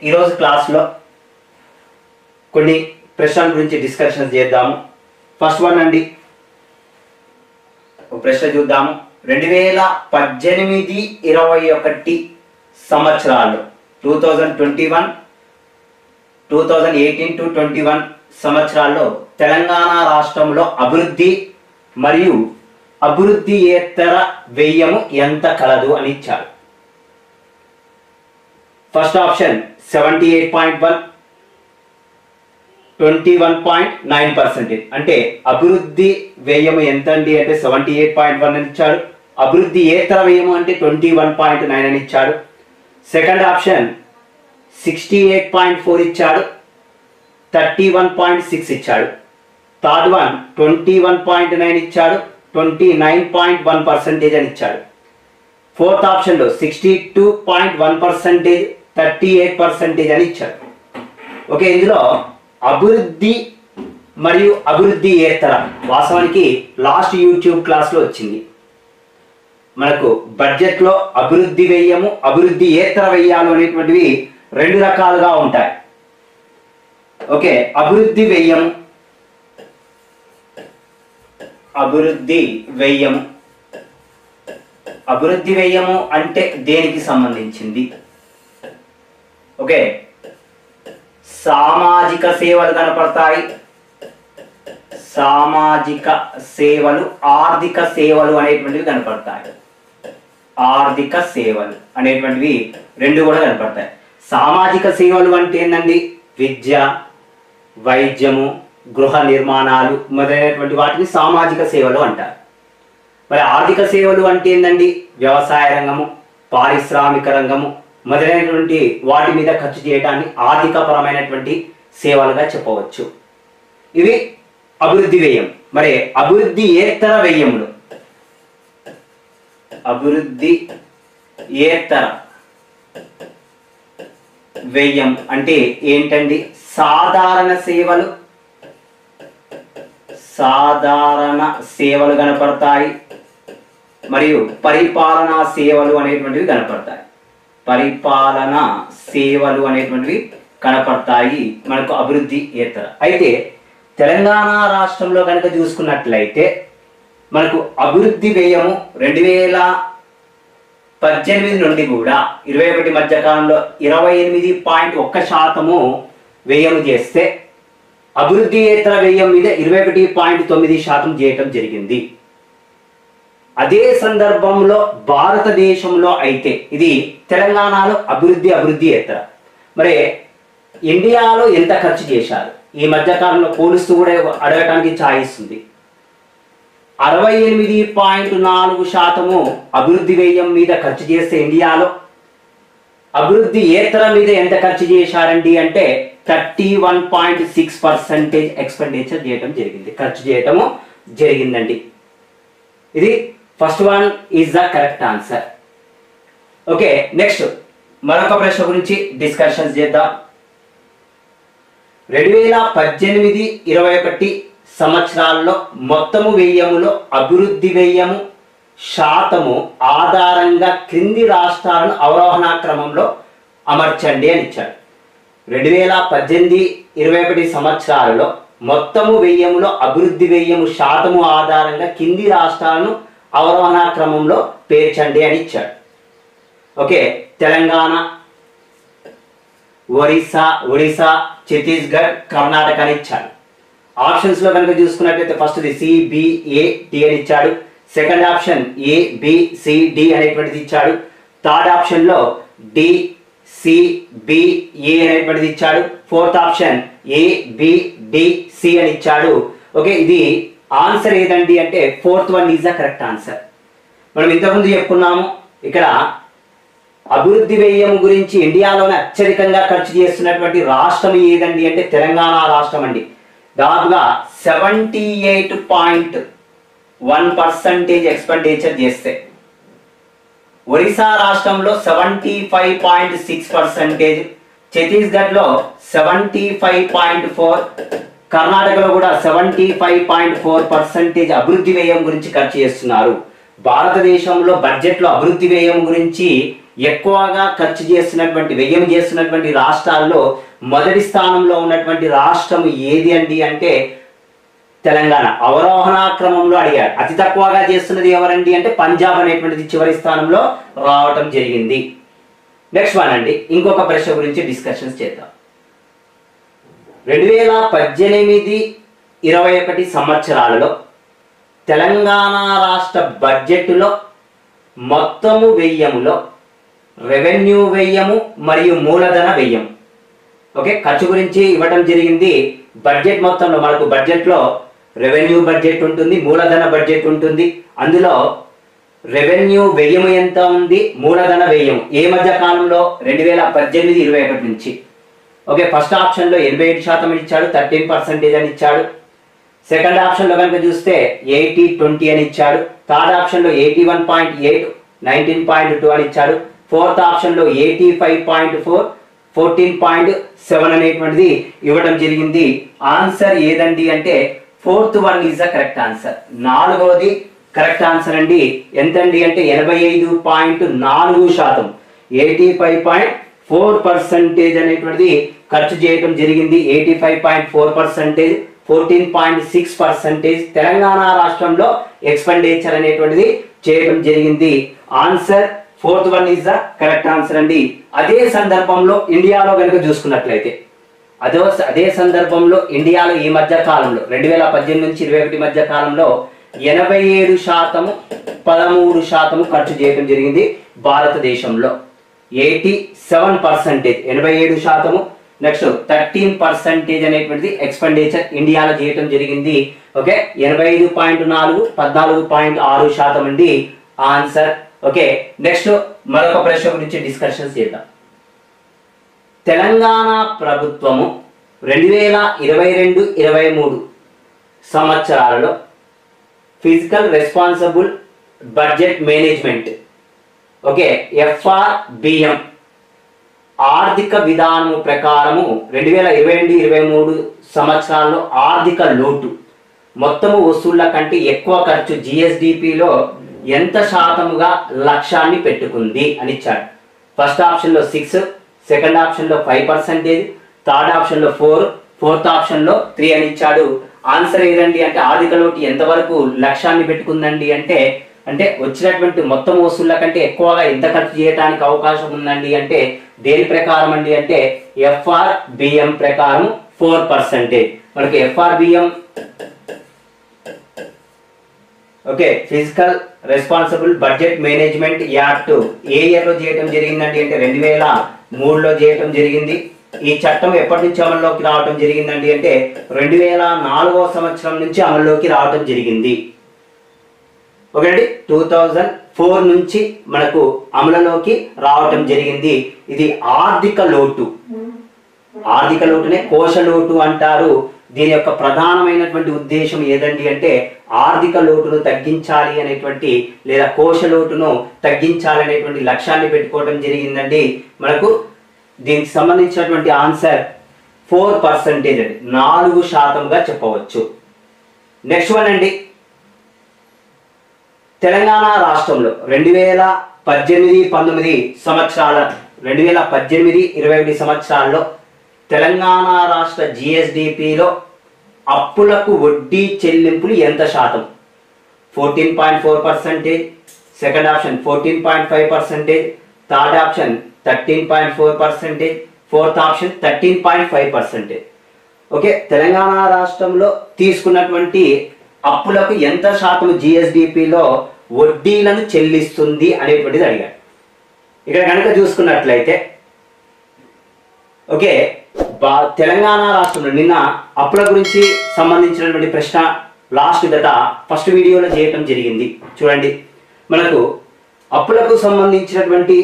ఈరోజు క్లాస్లో కొన్ని ప్రశ్నల గురించి డిస్కషన్ చేద్దాము. ఫస్ట్ వన్ అండి, ఒక ప్రశ్న చూద్దాము. 2018-21 సంవత్సరాలు 2021, 2018-21 సంవత్సరాల్లో తెలంగాణ రాష్ట్రంలో అభివృద్ధి మరియు అభివృద్ధియేతర వ్యయము ఎంత కలదు అని ఇచ్చారు. First option 78.1, 21.9%. అంటే అభివృద్ధి వ్యయము ఎంత అండి అంటే 78.1 అని ఇచ్చాడు. అభివృద్ధి ఏతర వ్యయము అంటే 21.9 అని ఇచ్చాడు. సెకండ్ ఆప్షన్ 68.4 ఇచ్చాడు, 31.6 ఇచ్చాడు. థర్డ్ వన్ 21.9 ఇచ్చాడు, 29.1% అని ఇచ్చాడు. ఫోర్త్ ఆప్షన్లో 62.1%, 38% అని ఇచ్చాడు. ఓకే, ఇందులో అభివృద్ధి మరియు అభివృద్ధి ఏతర వాస్తవానికి లాస్ట్ యూట్యూబ్ క్లాస్లో వచ్చింది. మనకు బడ్జెట్లో అభివృద్ధి వ్యయము, అభివృద్ధి ఏతర వ్యయాలు అనేటువంటివి రెండు రకాలుగా ఉంటాయి. ఓకే, అభివృద్ధి వ్యయము, అభివృద్ధి వ్యయము, అభివృద్ధి వ్యయము అంటే దేనికి సంబంధించింది? ఓకే, సామాజిక సేవలు కనపడతాయి, సామాజిక సేవలు, ఆర్థిక సేవలు అనేటువంటివి కనపడతాయి. ఆర్థిక సేవలు అనేటువంటివి రెండు కూడా కనపడతాయి. సామాజిక సేవలు అంటే ఏంటండి? విద్య, వైద్యము, గృహ నిర్మాణాలు మొదలైనటువంటి వాటిని సామాజిక సేవలు అంటారు. మరి ఆర్థిక సేవలు అంటే ఏంటండి? వ్యవసాయ రంగము, పారిశ్రామిక రంగము మొదలైనటువంటి వాటి మీద ఖర్చు చేయడాన్ని ఆర్థిక పరమైనటువంటి సేవలుగా చెప్పవచ్చు. ఇవి అభివృద్ధి వ్యయం. మరి అభివృద్ధి ఏతర వ్యయములు, అభివృద్ధి ఏతర వ్యయం అంటే ఏంటండి? సాధారణ సేవలు, సాధారణ సేవలు కనపడతాయి మరియు పరిపాలనా సేవలు అనేటువంటివి కనపడతాయి. పరిపాలనా సేవలు అనేటువంటివి కనపడతాయి మనకు అభివృద్ధి ఏతర. అయితే తెలంగాణ రాష్ట్రంలో కనుక చూసుకున్నట్లయితే మనకు అభివృద్ధి వ్యయము 2018 నుండి కూడా 21 మధ్య కాలంలో 28.1% వ్యయం చేస్తే అభివృద్ధి ఏతర వ్యయం మీద 21.9% చేయటం జరిగింది. అదే సందర్భంలో భారతదేశంలో అయితే ఇది తెలంగాణలో అభివృద్ధి ఏతర. మరి ఇండియాలో ఎంత ఖర్చు చేశారు? ఈ మధ్యకాలంలో పోలుస్తూ కూడా అడగటానికి ఛాయిస్ ఉంది. 68.4% అభివృద్ధి వ్యయం మీద ఖర్చు చేస్తే ఇండియాలో అభివృద్ధి ఏతర మీద ఎంత ఖర్చు చేశారండి అంటే 31.6% ఎక్స్పెండిచర్ చేయటం జరిగింది, ఖర్చు చేయటము జరిగిందండి. ఇది first one is the correct answer. Okay, next మరొక ప్రశ్న గురించి డిస్కషన్ చేద్దాం. 2018-21 సంవత్సరాల్లో మొత్తము వ్యయములో అభివృద్ధి వ్యయము శాతము ఆధారంగా క్రింది రాష్ట్రాలను అవరోహణ క్రమంలో అమర్చండి అని ఇచ్చాడు. 2018-21 సంవత్సరాలలో మొత్తము వ్యయములో అభివృద్ధి వ్యయము శాతము ఆధారంగా కింది రాష్ట్రాలను అవరోహణ క్రమంలో పేర్చండి అని ఇచ్చాడు. ఓకే, తెలంగాణ, ఒడిశా, ఛత్తీస్గఢ్, కర్ణాటక అని ఇచ్చాడు. ఆప్షన్స్ లో కనుక చూసుకున్నట్లయితే ఫస్ట్ CBAD అని ఇచ్చాడు. సెకండ్ ఆప్షన్ ABCD అనేటువంటిది ఇచ్చాడు. థర్డ్ ఆప్షన్ లో DCBA అనేటువంటిది ఇచ్చాడు. ఫోర్త్ ఆప్షన్ ABDC అని ఇచ్చాడు. ఓకే, ఇది ఆన్సర్ ఏదండి అంటే fourth one is the correct answer. మనం ఇంతకుముందు చెప్పుకున్నాము, ఇక్కడ అభివృద్ధి వ్యయం గురించి ఇండియాలోనే అత్యధికంగా ఖర్చు చేస్తున్నటువంటి రాష్ట్రం ఏదండి అంటే తెలంగాణ రాష్ట్రం అండి. దాదాపుగా 78.1% ఎక్స్పెండిచర్ చేస్తే, ఒడిశా రాష్ట్రంలో 75.6%, ఛత్తీస్గఢ్లో 75.4%, కర్ణాటకలో కూడా 75.4% అభివృద్ధి వ్యయం గురించి ఖర్చు చేస్తున్నారు. భారతదేశంలో బడ్జెట్లో అభివృద్ధి వ్యయం గురించి ఎక్కువగా ఖర్చు చేస్తున్నటువంటి వ్యయం చేస్తున్నటువంటి రాష్ట్రాల్లో మొదటి స్థానంలో ఉన్నటువంటి రాష్ట్రం ఏది అండి అంటే తెలంగాణ. అవరోహణ క్రమంలో అడిగారు. అతి తక్కువగా చేస్తున్నది ఎవరండి అంటే పంజాబ్ అనేటువంటిది చివరి స్థానంలో రావటం జరిగింది. నెక్స్ట్ వన్ అండి, ఇంకొక ప్రశ్న గురించి డిస్కషన్స్ చేద్దాం. 2018-21 సంవత్సరాలలో తెలంగాణ రాష్ట్ర బడ్జెట్లో మొత్తము వ్యయములో రెవెన్యూ వ్యయము మరియు మూలధన వ్యయం, ఓకే, ఖర్చు గురించి ఇవ్వడం జరిగింది. బడ్జెట్ మొత్తంలో మనకు బడ్జెట్లో రెవెన్యూ బడ్జెట్ ఉంటుంది, మూలధన బడ్జెట్ ఉంటుంది. అందులో రెవెన్యూ వ్యయం ఎంత ఉంది, మూలధన వ్యయం ఏ మధ్య కాలంలో 2018-21 నుంచి. ఓకే, ఫస్ట్ ఆప్షన్లో 87% ఇచ్చాడు, 13% అని ఇచ్చాడు. సెకండ్ ఆప్షన్లో కనుక చూస్తే 80-20 అని ఇచ్చాడు. థర్డ్ ఆప్షన్లో 81.8, 19.2 అని ఇచ్చాడు. ఫోర్త్ ఆప్షన్లో 85.4, 14.7 అనేటువంటిది ఇవ్వడం జరిగింది. ఆన్సర్ ఏదండి అంటే fourth one is the correct answer. నాలుగవది కరెక్ట్ ఆన్సర్ అండి. ఎంతండి అంటే 85.4%, 85.4% అనేటువంటిది ఖర్చు చేయడం జరిగింది. 85.4%, 14.6% తెలంగాణ రాష్ట్రంలో ఎక్స్పెండిచర్ అనేటువంటిది చేయడం జరిగింది. Answer fourth one is the correct answer అండి. అదే సందర్భంలో ఇండియాలో కనుక చూసుకున్నట్లయితే అదే సందర్భంలో ఇండియాలో ఈ మధ్య కాలంలో 2018-21 మధ్య కాలంలో 87%, 13% ఖర్చు చేయడం జరిగింది. భారతదేశంలో 87%, 87%, నెక్స్ట్ 13% అనేటువంటిది ఎక్స్పెండిచర్ ఇండియాలో చేయడం జరిగింది. ఓకే, 85.4, 14.6% అండి ఆన్సర్. ఓకే, నెక్స్ట్ మరొక ప్రశ్న గురించి డిస్కషన్స్ చేద్దాం. తెలంగాణ ప్రభుత్వము 2022-23 సంవత్సరాలలో physical responsible budget management, okay, FRBM ఆర్థిక విధానము ప్రకారము 2022-23 సంవత్సరాల్లో ఆర్థిక లోటు మొత్తము వసూళ్ల కంటే ఎక్కువ ఖర్చు GSDPలో ఎంత శాతముగా లక్ష్యాన్ని పెట్టుకుంది అని ఇచ్చాడు. ఫస్ట్ ఆప్షన్లో 6, సెకండ్ ఆప్షన్లో 5%, థర్డ్ ఆప్షన్లో 4, ఫోర్త్ ఆప్షన్లో 3 అని ఇచ్చాడు. ఆన్సర్ ఏదండి అంటే ఆర్థిక లోటు ఎంతవరకు లక్ష్యాన్ని పెట్టుకుందండి అంటే వచ్చినటువంటి మొత్తం వసూళ్ల కంటే ఎక్కువగా ఎంత ఖర్చు చేయడానికి అవకాశం ఉందండి అంటే దేని ప్రకారం అండి అంటే FRBM ప్రకారం 4%. మనకి FRBM, okay, fiscal responsible budget management act a year లో చేయడం జరిగిందండి అంటే 2003లో చేయడం జరిగింది. ఈ చట్టం ఎప్పటి నుంచి అమల్లోకి రావడం జరిగిందండి అంటే 2004వ సంవత్సరం నుంచి అమల్లోకి రావడం జరిగింది. ఓకే అండి, 2004 నుంచి మనకు అమలులోకి రావటం జరిగింది. ఇది ఆర్థిక లోటునే కోశ లోటు అంటారు. దీని యొక్క ప్రధానమైనటువంటి ఉద్దేశం ఏదండి అంటే ఆర్థిక లోటును తగ్గించాలి అనేటువంటి లేదా కోశ లోటును తగ్గించాలి అనేటువంటి లక్ష్యాన్ని పెట్టుకోవడం జరిగిందండి. మనకు దీనికి సంబంధించినటువంటి ఆన్సర్ 4% అండి, 4%గా చెప్పవచ్చు. నెక్స్ట్ వన్ అండి, తెలంగాణ రాష్ట్రంలో 2018-19 సంవత్సరాల 2018-21 సంవత్సరాల్లో తెలంగాణ రాష్ట్ర GSDPలో అప్పులకు వడ్డీ చెల్లింపులు ఎంత శాతం? 14.4%, second option 14.5%, third option 13.4%, fourth option 13.5%. Okay, Telangana రాష్ట్రంలో తీసుకున్నటువంటి అప్పులకు ఎంత శాతం GSDPలో వడ్డీలను చెల్లిస్తుంది అనేటువంటిది అడిగాడు. ఇక్కడ కనుక చూసుకున్నట్లయితే ఓకే, తెలంగాణ రాష్ట్రంలో నిన్న అప్పుల గురించి సంబంధించినటువంటి ప్రశ్న ఫస్ట్ వీడియోలో చేయటం జరిగింది. చూడండి, మనకు అప్పులకు సంబంధించినటువంటి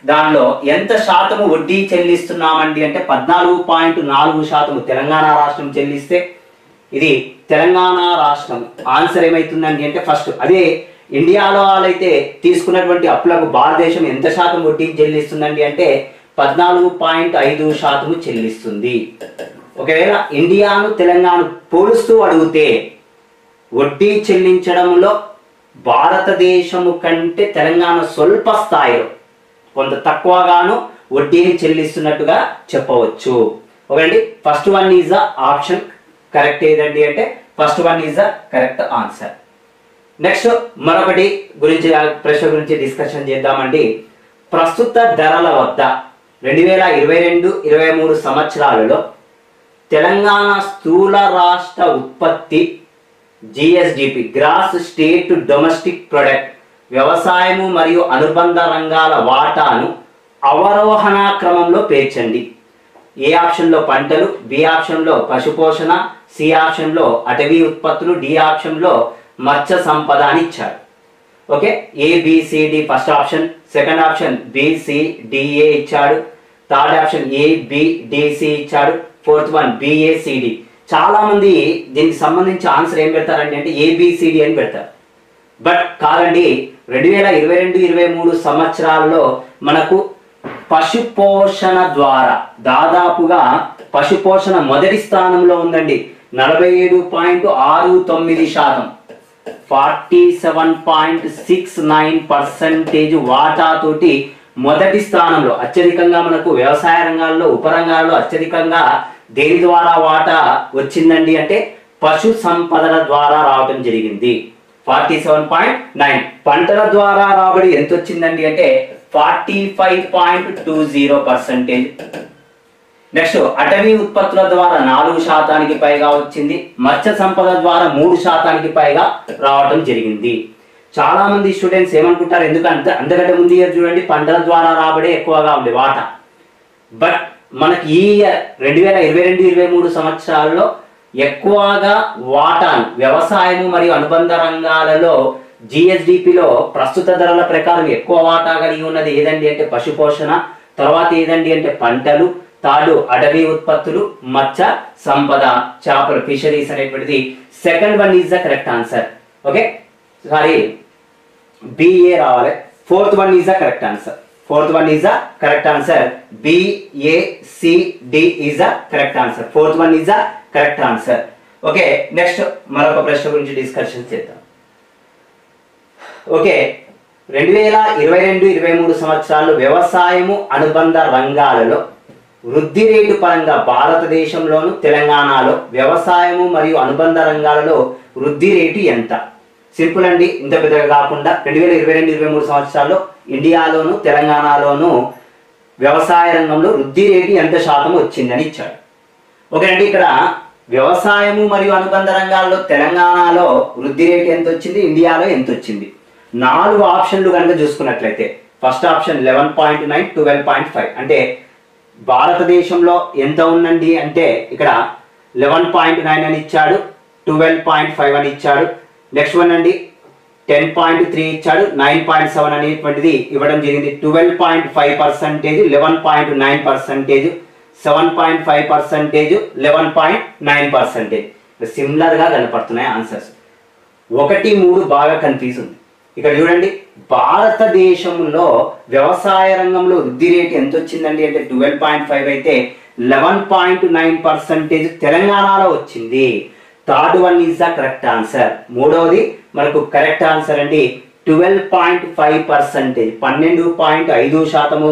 దానిలో ఎంత శాతము వడ్డీ చెల్లిస్తున్నామండి అంటే 14.4% తెలంగాణ రాష్ట్రం చెల్లిస్తే ఇది తెలంగాణ రాష్ట్రం ఆన్సర్ ఏమైతుందండి అంటే ఫస్ట్. అదే ఇండియాలో వాళ్ళైతే తీసుకున్నటువంటి అప్పులకు భారతదేశం ఎంత శాతం వడ్డీ చెల్లిస్తుందండి అంటే 14.5% చెల్లిస్తుంది. ఒకవేళ ఇండియాను తెలంగాణ పోలుస్తూ అడిగితే వడ్డీ చెల్లించడంలో భారతదేశము కంటే తెలంగాణ స్వల్ప స్థాయిలో కొంత తక్కువగాను వడ్డీని చెల్లిస్తున్నట్టుగా చెప్పవచ్చు. ఓకేండి, first one is the option correct ఏదండి అంటే first one is the correct answer. Next మరొకటి గురించి ప్రశ్న గురించి డిస్కషన్ చేద్దామండి. ప్రస్తుత ధరల వద్ద 2022-23 సంవత్సరాలలో తెలంగాణ స్థూల రాష్ట్ర ఉత్పత్తి GSDP gross state domestic product వ్యవసాయము మరియు అనుబంధ రంగాల వాటాను అవరోహణ క్రమంలో పేర్చండి. ఏ ఆప్షన్లో పంటలు, బి ఆప్షన్లో పశుపోషణ, సి ఆప్షన్లో అటవీ ఉత్పత్తులు, డి ఆప్షన్లో మత్స్య సంపద అని ఇచ్చారు. Okay, ABCD first option, second option BCDA ఇచ్చాడు, థర్డ్ ఆప్షన్ ABDC ఇచ్చాడు, ఫోర్త్ వన్ BACD. చాలా మంది దీనికి సంబంధించి ఆన్సర్ ఏం పెడతారండి అంటే ABCD అని పెడతారు. బట్ కాదండి, 2022-23 సంవత్సరాల్లో మనకు పశుపోషణ ద్వారా దాదాపుగా పశుపోషణ మొదటి స్థానంలో ఉందండి. 47.69%, 47.69% వాటాతోటి మొదటి స్థానంలో. అత్యధికంగా మనకు వ్యవసాయ రంగాల్లో, ఉపరంగాల్లో అత్యధికంగా దేని ద్వారా వాటా వచ్చిందండి అంటే పశు సంపదల ద్వారా రావడం జరిగింది. 47.9. పంటల ద్వారా రాబడి ఎంత వచ్చిందండి అంటే 45.20%. నెక్స్ట్ అటవీ ఉత్పత్తుల ద్వారా 4% పైగా వచ్చింది. మత్స్య సంపద ద్వారా 3% పైగా రావడం జరిగింది. చాలా మంది స్టూడెంట్స్ ఏమనుకుంటారు, ఎందుకంటే అంతకంటే ముందు ఇయర్ చూడండి పంటల ద్వారా రాబడి ఎక్కువగా ఉంది వాటా. బట్ మనకి ఈ ఇయర్ 2022-23 సంవత్సరాల్లో ఎక్కువగా వాటాను వ్యవసాయము మరియు అనుబంధ రంగాలలో GSDPలో ప్రస్తుత ధరల ప్రకారం ఎక్కువ వాటా కలిగి ఉన్నది ఏదండి అంటే పశుపోషణ, తర్వాత ఏదండి అంటే పంటలు, తాడు అటవీ ఉత్పత్తులు, మత్స్య సంపద, చేపలు, ఫిషరీస్ అనేటువంటిది second one is the correct answer. Okay, sorry BA రావాలి. Fourth one is the correct answer. Fourth one is the correct answer. BACD is the correct answer. Fourth one is the correct answer. Okay, next మరొక ప్రశ్న గురించి discussion చేద్దాం. Okay, 2022-23 సంవత్సరాల్లో వ్యవసాయము అనుబంధ రంగాలలో వృద్ధి రేటు పరంగా భారతదేశంలోను తెలంగాణలో వ్యవసాయము మరియు అనుబంధ రంగాలలో వృద్ధి రేటు ఎంత? సింపుల్ అండి, ఇంత పెద్దగా కాకుండా 2022-23 సంవత్సరాల్లో ఇండియాలోను తెలంగాణలోను వ్యవసాయ రంగంలో వృద్ధి రేటు ఎంత శాతం వచ్చిందని ఇచ్చాడు. ఓకే అండి, ఇక్కడ వ్యవసాయము మరియు అనుబంధ రంగాల్లో తెలంగాణలో వృద్ధి రేటు ఎంత వచ్చింది, ఇండియాలో ఎంత వచ్చింది? 4 ఆప్షన్లు కనుక చూసుకున్నట్లయితే ఫస్ట్ ఆప్షన్ 11.9, 12.5. అంటే భారతదేశంలో ఎంత ఉందండి అంటే ఇక్కడ 11.9 అని ఇచ్చాడు, 12.5 అని ఇచ్చాడు. నెక్స్ట్ వన్ అండి 10.3 ఇచ్చాడు, 9.7 అనేటువంటిది ఇవ్వడం జరిగింది. 12.5%, 11.9%, 7.5%, 11.9%. సిమిలర్గా కనపడుతున్నాయి ఆన్సర్స్. 1, 3 బాగా కన్ఫ్యూజ్ ఉంది. ఇక్కడ చూడండి, భారతదేశంలో వ్యవసాయ రంగంలో వృద్ధి రేటు ఎంత వచ్చిందండి అంటే 12.5 అయితే 11.9% తెలంగాణలో వచ్చింది. Third one is the correct answer. మూడవది మనకు కరెక్ట్ ఆన్సర్ అండి 12.5%, 12.5%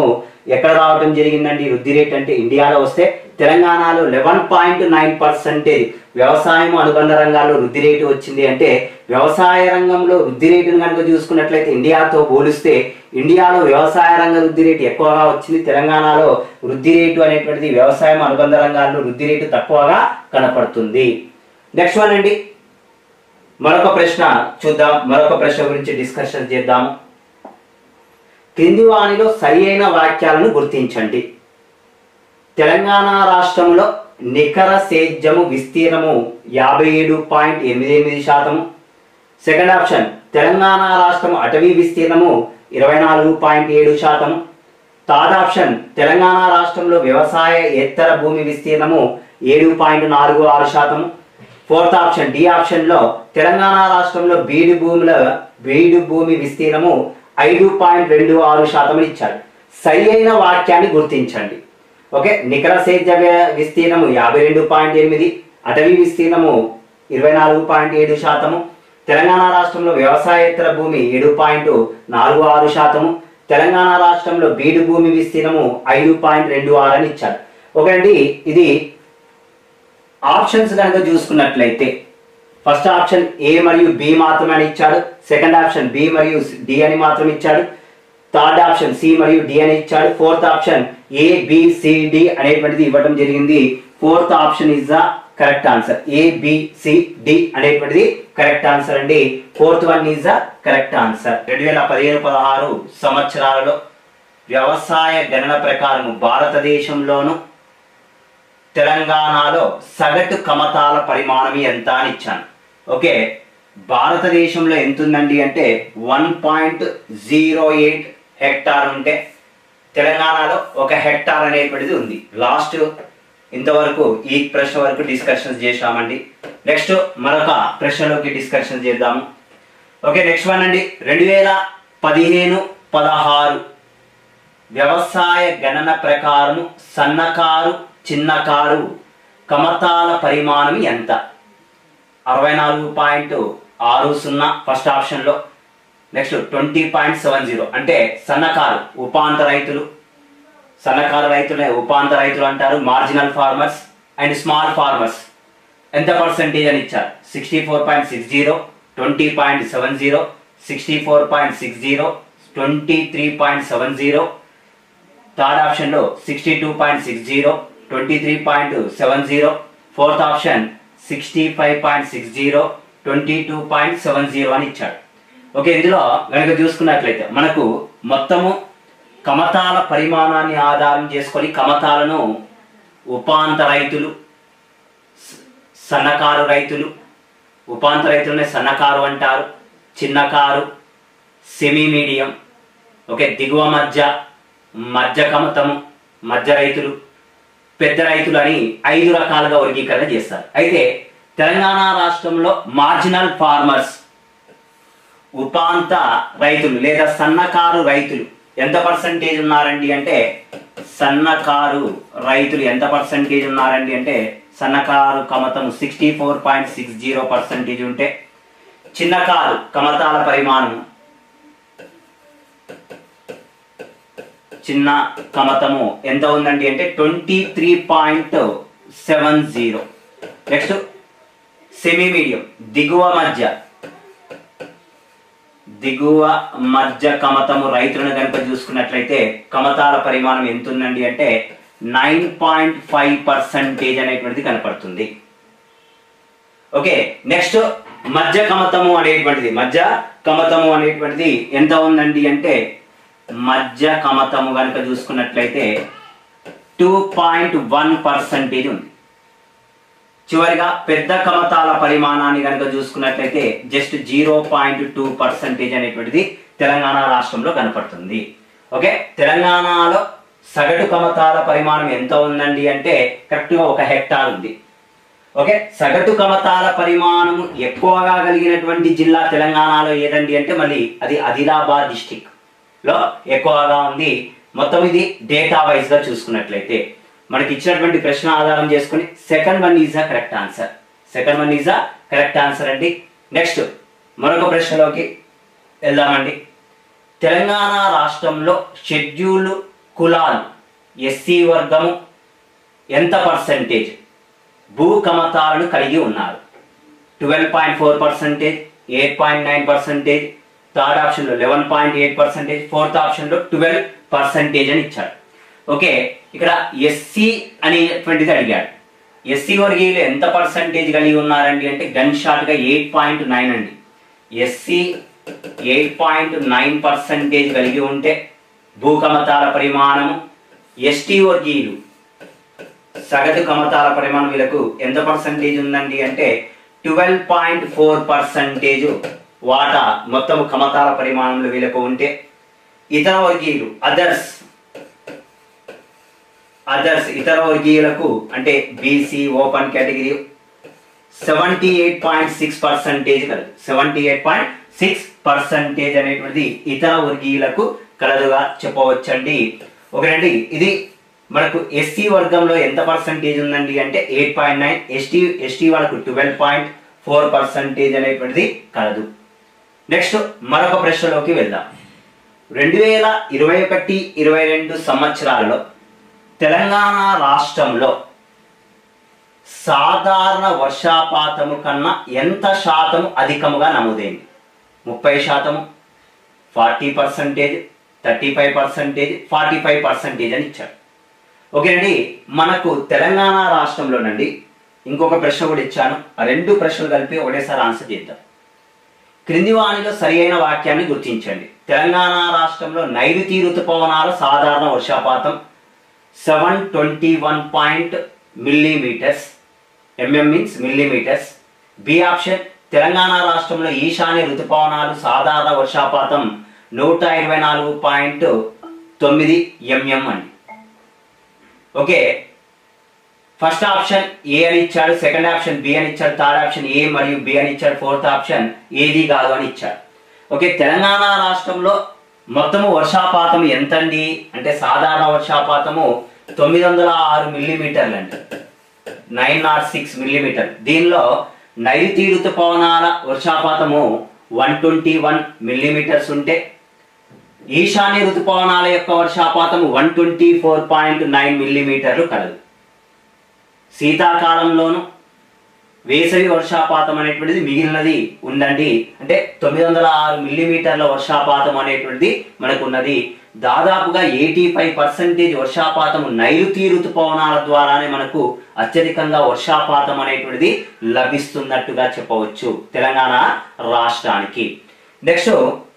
ఎక్కడ రావడం జరిగిందండి వృద్ధి రేట్ అంటే ఇండియాలో వస్తే. తెలంగాణలో 11.9% వ్యవసాయం అనుబంధ రంగాల్లో వృద్ధి రేటు వచ్చింది. అంటే వ్యవసాయ రంగంలో వృద్ధి రేటును కనుక చూసుకున్నట్లయితే ఇండియాతో పోలిస్తే ఇండియాలో వ్యవసాయ రంగ వృద్ధి రేటు ఎక్కువగా వచ్చింది. తెలంగాణలో వృద్ధి రేటు అనేటువంటిది వ్యవసాయం అనుబంధ రంగాల్లో వృద్ధి రేటు తక్కువగా కనపడుతుంది. నెక్స్ట్ వన్ అండి, మరొక ప్రశ్న చూద్దాం. మరొక ప్రశ్న గురించి డిస్కషన్ చేద్దాము. క్రింది వానిలో సరి అయిన వాక్యాలను గుర్తించండి. తెలంగాణ రాష్ట్రంలో నికర సేద్యము విస్తీర్ణము 57.88%. సెకండ్ ఆప్షన్ తెలంగాణ రాష్ట్రం అటవీ విస్తీర్ణము 24.7%. థర్డ్ ఆప్షన్ తెలంగాణ రాష్ట్రంలో వ్యవసాయ ఏతర భూమి విస్తీర్ణము 7.46%. ఫోర్త్ ఆప్షన్ డి ఆప్షన్లో తెలంగాణ రాష్ట్రంలో బీడు భూమి విస్తీర్ణము 5.26% ఇచ్చాడు. సరి అయిన వాక్యాన్ని గుర్తించండి. ఓకే, నికర సేద్య విస్తీర్ణము 52.8, అటవీ విస్తీర్ణము 24.7%, తెలంగాణ రాష్ట్రంలో వ్యవసాయేతర భూమి 7.46%, తెలంగాణ రాష్ట్రంలో బీడు భూమి విస్తీర్ణము 5.26 అని ఇచ్చారు. ఓకే అండి, ఇది ఆప్షన్స్ కనుక చూసుకున్నట్లయితే ఫస్ట్ ఆప్షన్ ఏ మరియు బి మాత్రమే అని ఇచ్చాడు, సెకండ్ ఆప్షన్ బి మరియు డి అని మాత్రం ఇచ్చాడు, థర్డ్ ఆప్షన్ సి మరియు డి అని ఇచ్చాడు, fourth option A B C D అనేటువంటిది ఇవ్వడం జరిగింది. Fourth option is the correct answer. A B C D అనేటువంటిది కరెక్ట్ ఆన్సర్ అండి. Fourth one is the correct answer. 2015-16 సంవత్సరాలలో వ్యవసాయ గణన ప్రకారం భారతదేశంలోను తెలంగాణలో సగటు కమతాల పరిమాణం ఎంత అని ఇచ్చాను. ఓకే, భారతదేశంలో ఎంత ఉందండి అంటే 1.08 హెక్టార్ ఉంటే తెలంగాణలో 1 హెక్టార్ అనేటువంటిది ఉంది. లాస్ట్ ఇంతవరకు ఈ ప్రశ్న వరకు డిస్కషన్స్ చేశామండి. నెక్స్ట్ మరొక ప్రశ్నలోకి డిస్కషన్ చేద్దాము. ఓకే, నెక్స్ట్ వన్ అండి. 2015-16 వ్యవసాయ గణన ప్రకారం సన్నకారు చిన్నకారు కమతాల పరిమాణం ఎంత? 64.60 ఫస్ట్ ఆప్షన్లో. నెక్స్ట్ 20.70 అంటే సన్నకారు ఉపాంత రైతులు, సన్నకారు రైతులే ఉపాంత రైతులు అంటారు, marginal farmers and small farmers. ఎంత పర్సెంటేజ్ అని ఇచ్చారు? 64.60, 20.70, 64.60, 23.70. థర్డ్ ఆప్షన్లో 62.60, 23.70. ఫోర్త్ ఆప్షన్ 65.60, 22.70 అని ఇచ్చాడు. ఓకే, ఇందులో కనుక చూసుకున్నట్లయితే మనకు మొత్తము కమతాల పరిమాణాన్ని ఆధారం చేసుకొని కమతాలను ఉపాంత రైతులు, సన్నకారు రైతులు, ఉపాంత రైతులనే సన్నకారు అంటారు, చిన్నకారు, సెమీ మీడియం, ఓకే, దిగువ మధ్య, మధ్య కమతము, మధ్య రైతులు, పెద్ద రైతులు అని 5 రకాలుగా వర్గీకరణ చేస్తారు. అయితే తెలంగాణ రాష్ట్రంలో మార్జినల్ ఫార్మర్స్ ఉపాంత రైతులు లేదా సన్నకారు రైతులు ఎంత పర్సంటేజ్ ఉన్నారండి అంటే సన్నకారు రైతులు ఎంత పర్సంటేజ్ ఉన్నారండి అంటే సన్నకారు కమతం 64.60% ఉంటే చిన్నకారు కమతాల పరిమాణం చిన్న కమతము ఎంత ఉందండి అంటే 23.70. నెక్స్ట్ సెమీ మీడియం దిగువ మధ్య కమతము రైతులను కనుక చూసుకున్నట్లయితే కమతాల పరిమాణం ఎంత ఉందండి అంటే 9.5% అనేటువంటిది కనపడుతుంది. ఓకే, నెక్స్ట్ మధ్య కమతము అనేటువంటిది ఎంత ఉందండి అంటే మధ్య కమతము కనుక చూసుకున్నట్లయితే 2.1% ఉంది. చివరిగా పెద్ద కమతాల పరిమాణాన్ని కనుక చూసుకున్నట్లయితే జస్ట్ 0.2% అనేటువంటిది తెలంగాణ రాష్ట్రంలో కనపడుతుంది. ఓకే, తెలంగాణలో సగటు కమతాల పరిమాణం ఎంత ఉందండి అంటే కరెక్ట్గా 1 హెక్టార్ ఉంది. ఓకే, సగటు కమతాల పరిమాణం ఎక్కువగా కలిగినటువంటి జిల్లా తెలంగాణలో ఏదండి అంటే మళ్ళీ అది ఆదిలాబాద్ డిస్టిక్ లో ఎక్కువగా ఉంది. మొత్తం ఇది డేటా వైజ్ గా చూసుకున్నట్లయితే మనకి ఇచ్చినటువంటి ప్రశ్న ఆధారం చేసుకుని second one is the correct answer అండి. నెక్స్ట్ మరొక ప్రశ్నలోకి వెళ్దామండి. తెలంగాణ రాష్ట్రంలో షెడ్యూల్ కులాలు ఎస్సీ వర్గము ఎంత పర్సెంటేజ్ భూ కమతాలను కలిగి ఉన్నారు? 12.4%, 8.9%, థర్డ్ ఆప్షన్లో 11.8%, ఫోర్త్ ఆప్షన్లో 12% అని ఇచ్చాడు. ఓకే, ఇక్కడ ఎస్సీ అనేటువంటిది అడిగాడు. ఎస్సీ వర్గీయులు ఎంత పర్సంటేజ్ కలిగి ఉన్నారండి అంటే గన్ షాట్ గా 8.9 అండి. ఎస్సీ 8.9% కలిగి ఉంటే భూకమతాల పరిమాణము, ఎస్టీ వర్గీయులు సగటు కమతాల పరిమాణం వీళ్ళకు ఎంత పర్సంటేజ్ ఉందండి అంటే 12.4% వాటా మొత్తం కమతాల పరిమాణంలో వీళ్ళకు ఉంటే ఇతర వర్గీయులు అదర్స్ ఇతర వర్గీయులకు అంటే బీసీ ఓపెన్ కేటగిరీ 78.6% కలదు. 78.6% అనేటువంటిది ఇతర వర్గీయులకు కలదుగా చెప్పవచ్చండి. ఓకేనండి, ఇది మనకు ఎస్సీ వర్గంలో ఎంత పర్సంటేజ్ ఉందండి అంటే 8.9, ఎస్టీ వాళ్ళకు 12.4% అనేటువంటిది కలదు. నెక్స్ట్ మరొక ప్రశ్నలోకి వెళ్దాం. 2021-22 సంవత్సరాల్లో తెలంగాణ రాష్ట్రంలో సాధారణ వర్షపాతము కన్నా ఎంత శాతం అధికముగా నమోదైంది? 30%, 40%, 35%, 45% అని ఇచ్చారు. ఓకేనండి, మనకు తెలంగాణ రాష్ట్రంలోనండి ఇంకొక ప్రశ్న కూడా ఇచ్చాను. ఆ రెండు ప్రశ్నలు కలిపి ఒకటేసారి ఆన్సర్ చేద్దాం. క్రింది వానిలో సరి అయిన వాక్యాన్ని గుర్తించండి. తెలంగాణ రాష్ట్రంలో నైరుతి ఋతుపవనాల సాధారణ వర్షపాతం 721 millimetres. mm means millimetres. B option Telangana రాష్ట్రంలో ఈశాన్య ఋతుపవనాలు సాధారణ వర్షపాతం 124.9 mm అండి. ఓకే, ఫస్ట్ ఆప్షన్ ఏ అని ఇచ్చాడు, సెకండ్ ఆప్షన్ బి అని ఇచ్చాడు, థర్డ్ ఆప్షన్ ఏ మరియు బి అని ఇచ్చాడు, ఫోర్త్ ఆప్షన్ ఏది కాదు అని ఇచ్చాడు. ఓకే, తెలంగాణ రాష్ట్రంలో మొత్తము వర్షపాతం ఎంతండి అంటే సాధారణ వర్షపాతము 906 మిల్లీమీటర్లు అండి, 906 మిల్లీమీటర్. దీనిలో నైరుతి ఋతుపవనాల వర్షపాతము 121 మిల్లీమీటర్స్ ఉంటే ఈశాన్య ఋతుపవనాల యొక్క వర్షపాతము 124.9 మిల్లీమీటర్లు కలదు. శీతాకాలంలోను వేసవి వర్షపాతం అనేటువంటిది మిగిలినది ఉందండి. అంటే 906 మిల్లీమీటర్ల వర్షపాతం అనేటువంటిది మనకు ఉన్నది. దాదాపుగా 85% వర్షపాతం నైరుతి ఋతుపవనాల ద్వారానే మనకు అత్యధికంగా వర్షపాతం అనేటువంటిది లభిస్తున్నట్టుగా చెప్పవచ్చు తెలంగాణ రాష్ట్రానికి. నెక్స్ట్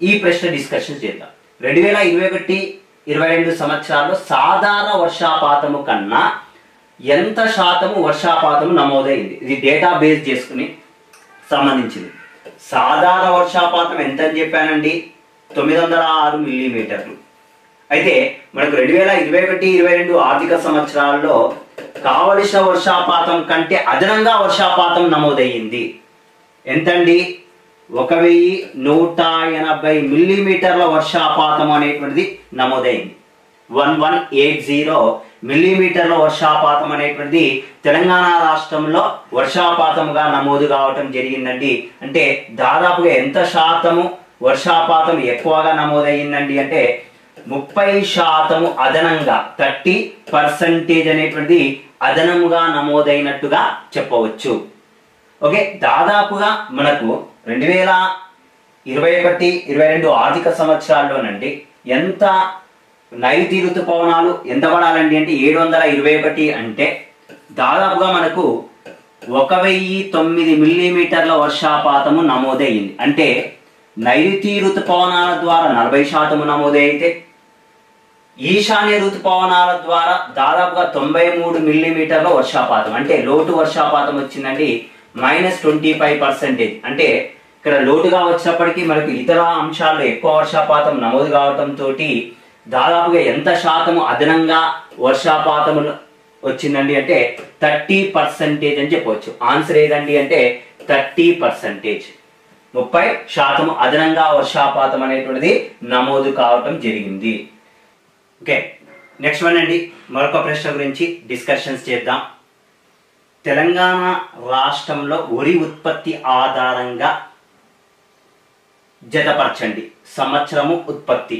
ఈ ప్రశ్న డిస్కషన్ చేద్దాం. 2021-22 సంవత్సరాల్లో సాధారణ వర్షపాతము కన్నా ఎంత శాతము వర్షపాతము నమోదైంది? ఇది డేటా బేస్ చేసుకుని సంబంధించింది. సాధారణ వర్షపాతం ఎంత అని చెప్పానండి? 906 మిల్లీమీటర్లు. అయితే మనకు 2021-22 ఆర్థిక సంవత్సరాల్లో కావలసిన వర్షపాతం కంటే అదనంగా వర్షపాతం నమోదయ్యింది. ఎంతండి? 1180 మిల్లీమీటర్ల వర్షపాతం అనేటువంటిది నమోదైంది. 1180 మిల్లీమీటర్ల వర్షపాతం అనేటువంటిది తెలంగాణ రాష్ట్రంలో వర్షపాతముగా నమోదు కావటం జరిగిందండి. అంటే దాదాపుగా ఎంత శాతము వర్షపాతం ఎక్కువగా నమోదయ్యిందండి అంటే 30% అదనంగా, 30% అనేటువంటిది అదనముగా నమోదైనట్టుగా చెప్పవచ్చు. ఓకే, దాదాపుగా మనకు 2021-22 ఆర్థిక సంవత్సరాల్లోనండి ఎంత నైరుతి ఋతుపవనాలు ఎంత పడాలండి అంటే 721 అంటే దాదాపుగా మనకు 1009 మిల్లీమీటర్ల వర్షపాతము నమోదయ్యింది. అంటే నైరుతి ఋతుపవనాల ద్వారా 40% నమోదైతే ఈశాన్య ఋతుపవనాల ద్వారా దాదాపుగా 93 మిల్లీమీటర్ల వర్షపాతం, అంటే లోటు వర్షపాతం వచ్చిందండి -25%. అంటే ఇక్కడ లోటుగా వచ్చినప్పటికీ మనకు ఇతర అంశాల్లో ఎక్కువ వర్షపాతం నమోదు కావడంతో దాదాపుగా ఎంత శాతము అదనంగా వర్షపాతము వచ్చిందండి అంటే 30% అని చెప్పవచ్చు. ఆన్సర్ ఏదండి అంటే 30%. 30% అదనంగా వర్షపాతం అనేటువంటిది నమోదు కావటం జరిగింది. ఓకే, నెక్స్ట్ వన్ అండి, మరొక ప్రశ్న గురించి డిస్కషన్స్ చేద్దాం. తెలంగాణ రాష్ట్రంలో వరి ఉత్పత్తి ఆధారంగా జతపరచండి సంవత్సరము ఉత్పత్తి.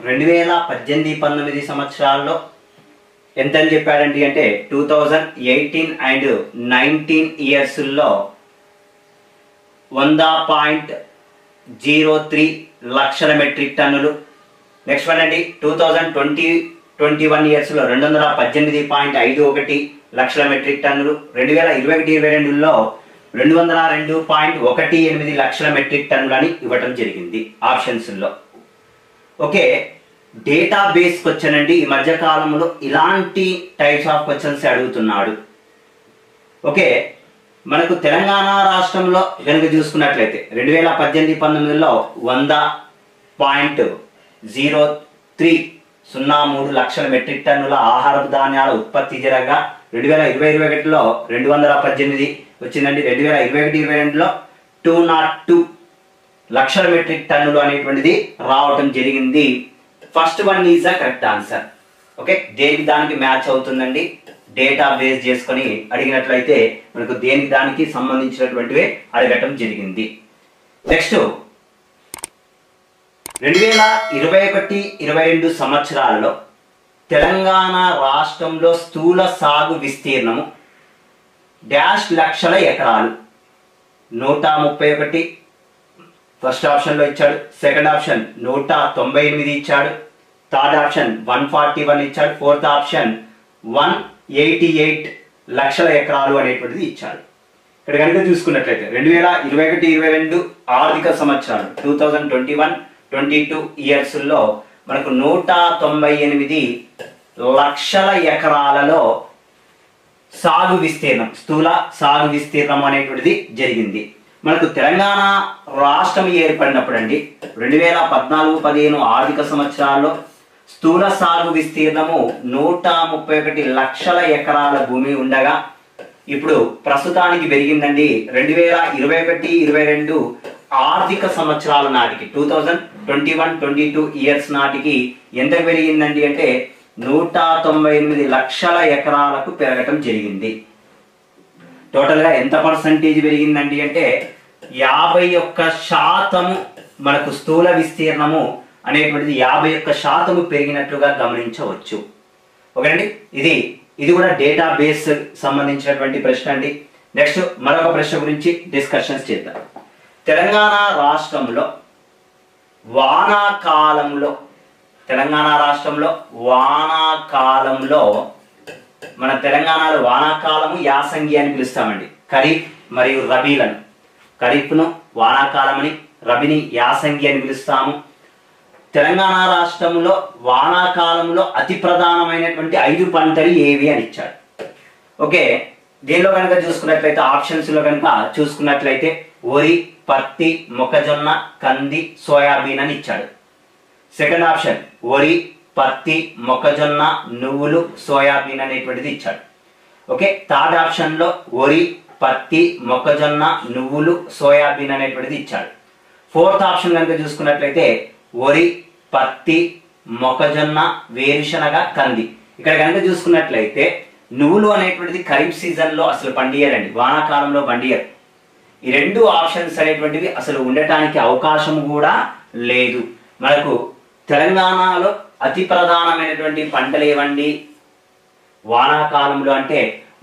2018-19 సంవత్సరాల్లో ఎంత అని చెప్పాడండి అంటే 2018 and 19 ఇయర్స్లో 100.03 లక్షల మెట్రిక్ టన్నులు. నెక్స్ట్ వన్ అండి 2020-21 ఇయర్స్లో 218.51 లక్షల మెట్రిక్ టన్నులు. 2021-22లో 202.18 లక్షల మెట్రిక్ టన్నులు అని ఇవ్వటం జరిగింది ఆప్షన్స్లో. ఓకే, డేటా బేస్ క్వశ్చన్ అండి. ఈ మధ్య కాలంలో ఇలాంటి టైప్స్ ఆఫ్ క్వశ్చన్స్ అడుగుతున్నాడు. ఓకే, మనకు తెలంగాణ రాష్ట్రంలో కనుక చూసుకున్నట్లయితే 2018-19లో 100.03 లక్షల మెట్రిక్ టన్నుల ఆహారపు ధాన్యాల ఉత్పత్తి జరగగా 2020-21లో 218 వచ్చిందండి. 2021-22లో 202 లక్షల మెట్రిక్ టన్నులు అనేటువంటిది రావటం జరిగింది. First one is the correct answer. Okay, దేనికి దానికి మ్యాచ్ అవుతుందండి. డేటా బేస్ చేసుకొని అడిగినట్లయితే మనకు దేనికి దానికి సంబంధించినటువంటివి అడగటం జరిగింది. నెక్స్ట్ 2021-22 సంవత్సరాలలో తెలంగాణ రాష్ట్రంలో స్థూల సాగు విస్తీర్ణము డాష్ లక్షల ఎకరాలు. 131 ఫస్ట్ ఆప్షన్లో ఇచ్చాడు, సెకండ్ ఆప్షన్ 198 ఇచ్చాడు, థర్డ్ ఆప్షన్ 141 ఇచ్చాడు, ఫోర్త్ ఆప్షన్ 188 లక్షల ఎకరాలు అనేటువంటిది ఇచ్చాడు. ఇక్కడ కనుక చూసుకున్నట్లయితే 2021-22 ఆర్థిక సంవత్సరాలు 2021-22 ఇయర్స్లో మనకు 198 లక్షల ఎకరాలలో సాగు విస్తీర్ణం, స్థూల సాగు విస్తీర్ణం అనేటువంటిది జరిగింది. మనకు తెలంగాణ రాష్ట్రం ఏర్పడినప్పుడు అండి 2014-15 ఆర్థిక సంవత్సరాల్లో స్థూల సాగు విస్తీర్ణము 131 లక్షల ఎకరాల భూమి ఉండగా ఇప్పుడు ప్రస్తుతానికి పెరిగిందండి 2021-22 ఆర్థిక సంవత్సరాల నాటికి 2021-22 ఇయర్స్ నాటికి ఎంత పెరిగిందండి అంటే 198 లక్షల ఎకరాలకు పెరగటం జరిగింది. టోటల్గా ఎంత పర్సంటేజ్ పెరిగిందండి అంటే 51% మనకు స్థూల విస్తీర్ణము అనేటువంటిది 51% పెరిగినట్లుగా గమనించవచ్చు. ఓకేనండి, ఇది కూడా డేటా బేస్ సంబంధించినటువంటి ప్రశ్న అండి. నెక్స్ట్ మరొక ప్రశ్న గురించి డిస్కషన్స్ చేద్దాం. తెలంగాణ రాష్ట్రంలో వానాకాలంలో మన తెలంగాణలో వానాకాలము యాసంగి అని పిలుస్తామండి. ఖరీఫ్ మరియు రబీలను, ఖరీఫ్ను వానాకాలమని, రబీని యాసంగి అని పిలుస్తాము. తెలంగాణ రాష్ట్రంలో వానాకాలంలో అతి ప్రధానమైనటువంటి 5 పంటలు ఏవి అని ఇచ్చాడు. ఓకే, దీనిలో కనుక చూసుకున్నట్లయితే ఆప్షన్స్లో కనుక చూసుకున్నట్లయితే వరి, పత్తి, మొక్కజొన్న, కంది, సోయాబీన్ అని ఇచ్చాడు. సెకండ్ ఆప్షన్ వరి, పత్తి, మొక్కజొన్న, నువ్వులు, సోయాబీన్ అనేటువంటిది ఇచ్చాడు. ఓకే, థర్డ్ ఆప్షన్లో వరి, పత్తి, మొక్కజొన్న, నువ్వులు, సోయాబీన్ అనేటువంటిది ఇచ్చాడు. ఫోర్త్ ఆప్షన్ కనుక చూసుకున్నట్లయితే వరి, పత్తి, మొక్కజొన్న, వేరుశనగ, కంది. ఇక్కడ కనుక చూసుకున్నట్లయితే నువ్వులు అనేటువంటిది ఖరీఫ్ సీజన్లో అసలు పండియరండి, వానాకాలంలో పండియరు. ఈ 2 ఆప్షన్స్ అనేటువంటివి అసలు ఉండటానికి అవకాశం కూడా లేదు. మనకు తెలంగాణలో అతి ప్రధానమైనటువంటి పంటలు ఏవండి వానాకాలంలో అంటే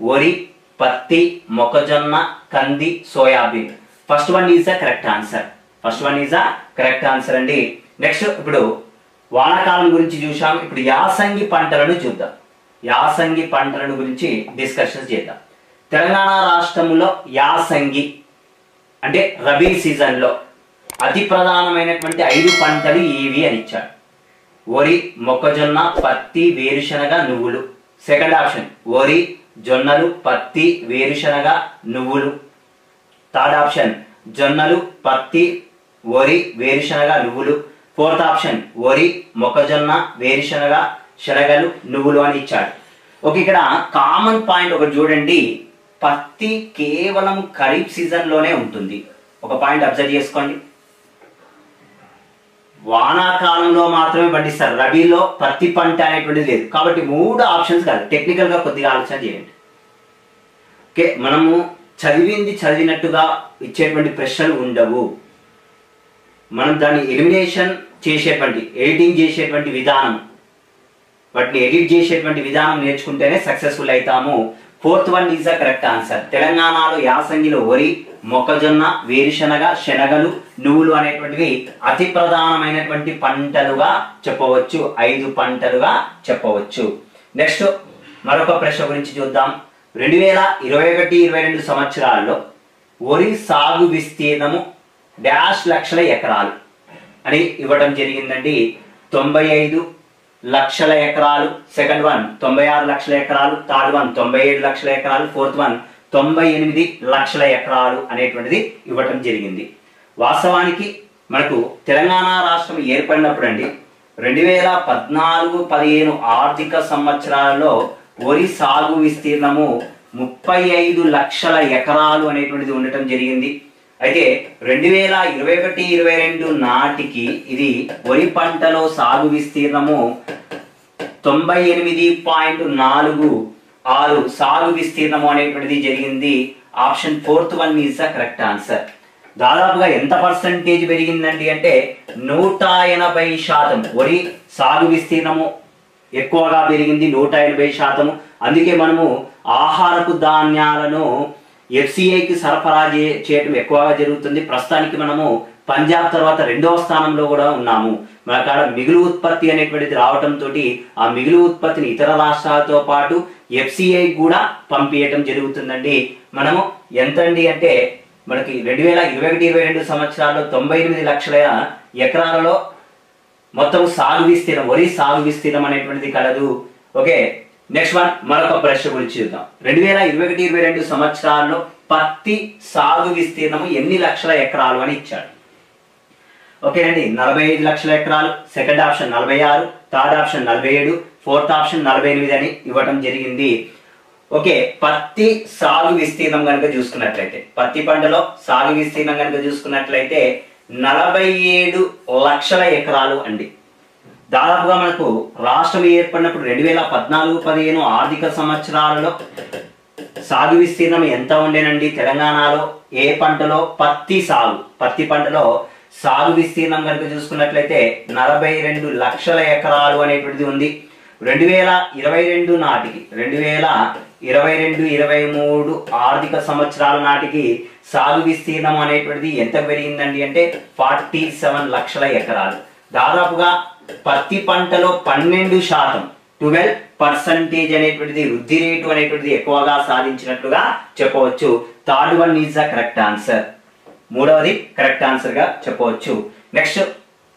వరి, పత్తి, మొక్కజొన్న, కంది, soybean. First one is the correct answer అండి. నెక్స్ట్ ఇప్పుడు వానాకాలం గురించి చూసాం, ఇప్పుడు యాసంగి పంటలను చూద్దాం. యాసంగి పంటలను గురించి డిస్కషన్ చేద్దాం. తెలంగాణ రాష్ట్రంలో యాసంగి అంటే రబీ సీజన్లో అతి ప్రధానమైనటువంటి 5 పంటలు ఏవి అని ఇచ్చాడు. వరి, మొక్కజొన్న, పత్తి, వేరుశనగ, నువ్వులు. సెకండ్ ఆప్షన్ వరి, జొన్నలు, పత్తి, వేరుశనగ, నువ్వులు. థర్డ్ ఆప్షన్ జొన్నలు, పత్తి, వరి, వేరుశనగ, నువ్వులు. ఫోర్త్ ఆప్షన్ వరి, మొక్కజొన్న, వేరుశనగ, శనగలు, నువ్వులు అని ఇచ్చాడు. ఓకే, ఇక్కడ కామన్ పాయింట్ ఒకటి చూడండి, పత్తి కేవలం ఖరీఫ్ సీజన్లోనే ఉంటుంది. ఒక పాయింట్ అబ్జర్వ్ చేసుకోండి, వానాకాలంలో మాత్రమే పండిస్తారు, రబీలో పత్తి పంట అనేటువంటిది లేదు. కాబట్టి 3 ఆప్షన్స్ కాదు, టెక్నికల్గా కొద్దిగా ఆలోచన చేయండి. ఓకే, మనము చదివినట్టుగా ఇచ్చేటువంటి ప్రశ్నలు ఉండవు. మనం దాన్ని ఎడిటింగ్ చేసేటువంటి విధానం, వాటిని ఎడిట్ చేసేటువంటి విధానం నేర్చుకుంటేనే సక్సెస్ఫుల్ అవుతాము. Fourth one is the correct answer. తెలంగాణలో యాసంగిలో వరి, మొక్కజొన్న, వేరుశనగ, శనగలు, నువ్వులు అనేటువంటివి అతి ప్రధానమైనటువంటి పంటలుగా చెప్పవచ్చు, 5 పంటలుగా చెప్పవచ్చు. నెక్స్ట్ మరొక ప్రశ్న గురించి చూద్దాం. 2021-22 సంవత్సరాల్లో వరి సాగు విస్తీర్ణము డాష్ లక్షల ఎకరాలు అని ఇవ్వడం జరిగిందండి. 95 లక్షల ఎకరాలు, సెకండ్ వన్ 96 లక్షల ఎకరాలు, థర్డ్ వన్ 97 లక్షల ఎకరాలు, ఫోర్త్ వన్ 98 లక్షల ఎకరాలు అనేటువంటిది ఇవ్వటం జరిగింది. వాస్తవానికి మనకు తెలంగాణ రాష్ట్రం ఏర్పడినప్పుడు అండి 2014-15 ఆర్థిక సంవత్సరాలలో వరి సాగు విస్తీర్ణము 35 లక్షల ఎకరాలు అనేటువంటిది ఉండటం జరిగింది. అయితే 2021-22 నాటికి ఇది వరి పంటలో సాగు విస్తీర్ణము 98.46 సాగు విస్తీర్ణము అనేటువంటిది జరిగింది. Option fourth one is the correct answer. దాదాపుగా ఎంత పర్సంటేజ్ పెరిగిందండి అంటే 180%. వరి సాగు విస్తీర్ణము ఎక్కువగా పెరిగింది 180%. అందుకే మనము ఆహారపు ధాన్యాలను ఎఫ్సిఐకి సరఫరా చేయడం ఎక్కువగా జరుగుతుంది. ప్రస్తుతానికి మనము పంజాబ్ తర్వాత 2వ స్థానంలో కూడా ఉన్నాము. మన కాడ మిగులు ఉత్పత్తి అనేటువంటిది రావడంతో ఆ మిగులు ఉత్పత్తిని ఇతర రాష్ట్రాలతో పాటు ఎఫ్సిఐ కూడా పంపించడం జరుగుతుందండి. మనము ఎంత అండి అంటే మనకి 2021-22 సంవత్సరాల్లో 98 లక్షల ఎకరాలలో మొత్తం సాగు విస్తీర్ణం, వరి సాగు విస్తీర్ణం అనేటువంటిది కలదు. ఓకే, నెక్స్ట్ వన్ మరొక ప్రశ్న గురించి చూద్దాం. 2021-22 సంవత్సరాల్లో పత్తి సాగు విస్తీర్ణము ఎన్ని లక్షల ఎకరాలు అని ఇచ్చాడు. ఓకేనండి, 45 లక్షల ఎకరాలు, second option 46, third option 47, fourth option 48 అని ఇవ్వటం జరిగింది. ఓకే, పత్తి సాగు విస్తీర్ణం కనుక చూసుకున్నట్లయితే, పత్తి పంటలో సాగు విస్తీర్ణం కనుక చూసుకున్నట్లయితే 47 లక్షల ఎకరాలు అండి. దాదాపుగా మనకు రాష్ట్రం ఏర్పడినప్పుడు 2014-15 ఆర్థిక సంవత్సరాలలో సాగు విస్తీర్ణం ఎంత ఉండేనండి తెలంగాణలో? ఏ పంటలో? పత్తి సాగు. పత్తి పంటలో సాగు విస్తీర్ణం కనుక చూసుకున్నట్లయితే 42 లక్షల ఎకరాలు అనేటువంటిది ఉంది. 2022 నాటికి 2022-23 ఆర్థిక సంవత్సరాల నాటికి సాగు విస్తీర్ణం అనేటువంటిది ఎంత పెరిగిందండి అంటే 47 లక్షల ఎకరాలు. దాదాపుగా పత్తి పంటలో 12% అనేటువంటిది వృద్ధి రేటు అనేటువంటిది ఎక్కువగా సాధించినట్లుగా చెప్పవచ్చు. Third one is the correct answer. మూడవది కరెక్ట్ ఆన్సర్ గా చెప్పవచ్చు. నెక్స్ట్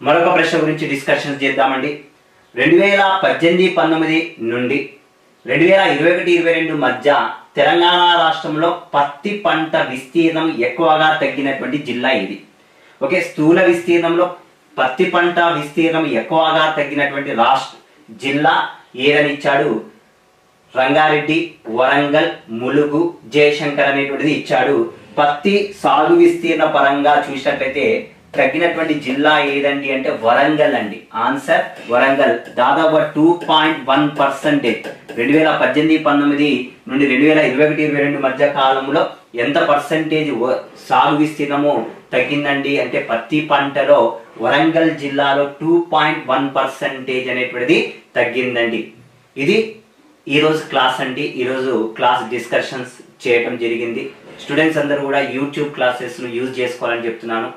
మరొక ప్రశ్న గురించి డిస్కషన్ చేద్దామండి. 2018-19 నుండి 2021-22 మధ్య తెలంగాణ రాష్ట్రంలో పత్తి పంట విస్తీర్ణం ఎక్కువగా తగ్గినటువంటి జిల్లా ఇది. ఓకే, స్థూల విస్తీర్ణంలో పత్తి పంట విస్తీర్ణం ఎక్కువగా తగ్గినటువంటి జిల్లా ఏదని ఇచ్చాడు? రంగారెడ్డి, వరంగల్, ములుగు, జయశంకర్ అనేటువంటిది ఇచ్చాడు. పత్తి సాగు విస్తీర్ణ పరంగా చూసినట్లయితే తగ్గినటువంటి జిల్లా ఏదండి అంటే వరంగల్ అండి. ఆన్సర్ వరంగల్. దాదాపు 2.1%. 2018-19 నుండి 2021-22 మధ్య కాలంలో ఎంత పర్సంటేజ్ సాగు విస్తీర్ణము తగ్గిందండి అంటే పత్తి పంటలో వరంగల్ జిల్లాలో 2.1% అనేటువంటిది తగ్గిందండి. ఇది ఈరోజు క్లాస్ అండి. ఈరోజు క్లాస్ డిస్కషన్స్ చేయటం జరిగింది. స్టూడెంట్స్ అందరూ కూడా యూట్యూబ్ క్లాసెస్ ను యూజ్ చేసుకోవాలని చెప్తున్నాను.